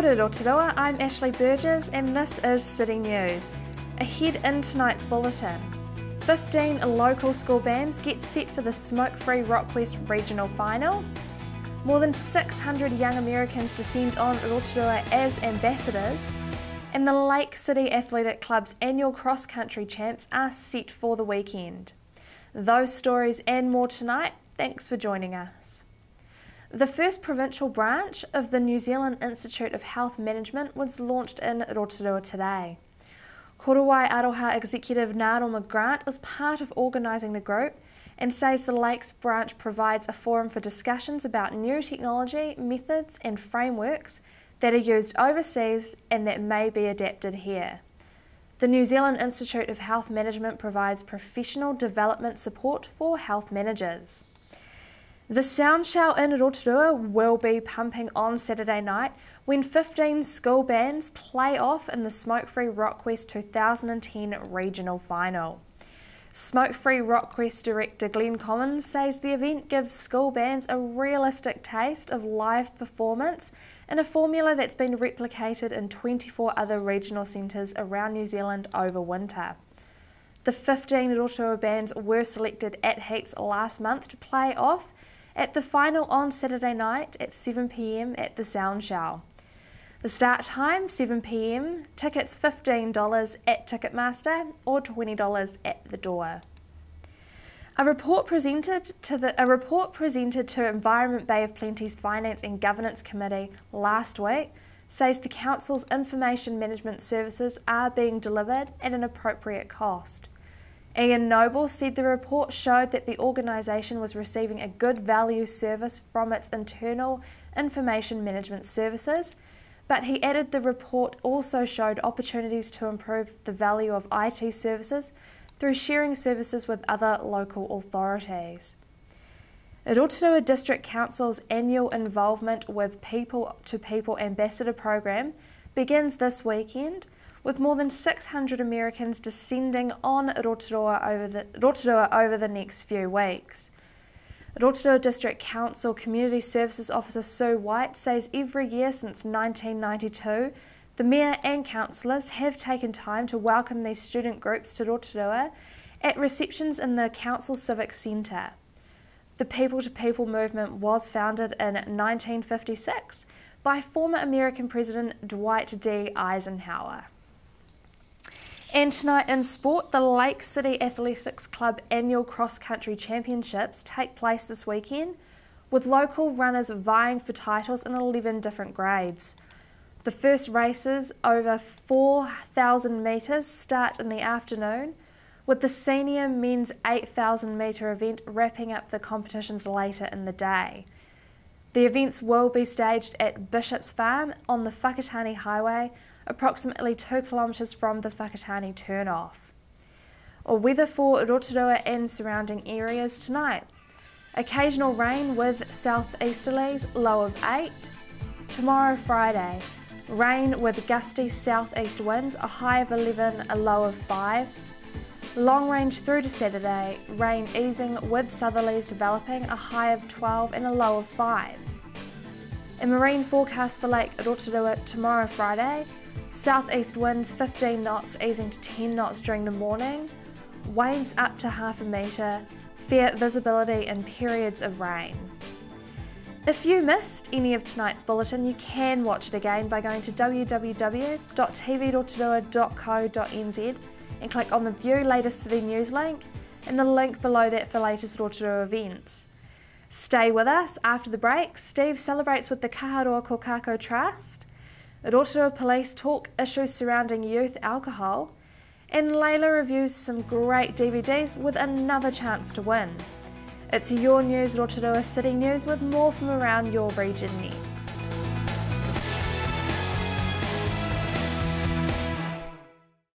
Kia ora Rotorua, I'm Ashley Burgess and this is City News. Ahead in tonight's bulletin, 15 local school bands get set for the Smoke-Free Rockwest Regional Final. More than 600 young Americans descend on Rotorua as ambassadors. And the Lake City Athletic Club's annual cross-country champs are set for the weekend. Those stories and more tonight. Thanks for joining us. The first provincial branch of the New Zealand Institute of Health Management was launched in Rotorua today. Korowai Aroha executive Nāroma Grant was part of organising the group and says the Lakes branch provides a forum for discussions about new technology, methods and frameworks that are used overseas and that may be adapted here. The New Zealand Institute of Health Management provides professional development support for health managers. The sound show in Rotorua will be pumping on Saturday night when 15 school bands play off in the Smoke-Free Rockwest 2010 Regional Final. Smoke-Free Rockwest director Glenn Commons says the event gives school bands a realistic taste of live performance in a formula that's been replicated in 24 other regional centres around New Zealand over winter. The 15 Rotorua bands were selected at heats last month to play off at the final on Saturday night at 7 p.m. at the Sound Show. The start time 7 p.m, tickets $15 at Ticketmaster or $20 at the door. A report presented to Environment Bay of Plenty's Finance and Governance Committee last week says the Council's information management services are being delivered at an appropriate cost. Ian Noble said the report showed that the organisation was receiving a good value service from its internal information management services, but he added the report also showed opportunities to improve the value of IT services through sharing services with other local authorities. Rotorua District Council's annual involvement with People-to-People Ambassador program begins this weekend, with more than 600 Americans descending on Rotorua over the next few weeks. Rotorua District Council Community Services Officer Sue White says every year since 1992, the Mayor and councillors have taken time to welcome these student groups to Rotorua at receptions in the Council Civic Centre. The People-to-People movement was founded in 1956 by former American President Dwight D. Eisenhower. And tonight in sport, the Lake City Athletics Club annual cross-country championships take place this weekend, with local runners vying for titles in 11 different grades. The first races over 4,000 metres start in the afternoon, with the senior men's 8,000 metre event wrapping up the competitions later in the day. The events will be staged at Bishop's Farm on the Whakatane Highway, approximately 2 kilometres from the Whakatane turn-off. Weather for Rotorua and surrounding areas tonight. Occasional rain with southeasterlies, low of 8. Tomorrow Friday, rain with gusty southeast winds, a high of 11, a low of 5. Long range through to Saturday, rain easing with southerlies developing, a high of 12 and a low of 5. A marine forecast for Lake Rotorua tomorrow Friday, southeast winds 15 knots easing to 10 knots during the morning, waves up to half a metre, fair visibility and periods of rain. If you missed any of tonight's bulletin, you can watch it again by going to www.tvrotorua.co.nz and click on the View Latest City News link and the link below that for latest Rotorua events. Stay with us after the break. Steve celebrates with the Kaharoa Kokako Trust. Rotorua Police talk issues surrounding youth alcohol, and Layla reviews some great DVDs with another chance to win. It's your news, Rotorua City News, with more from around your region next.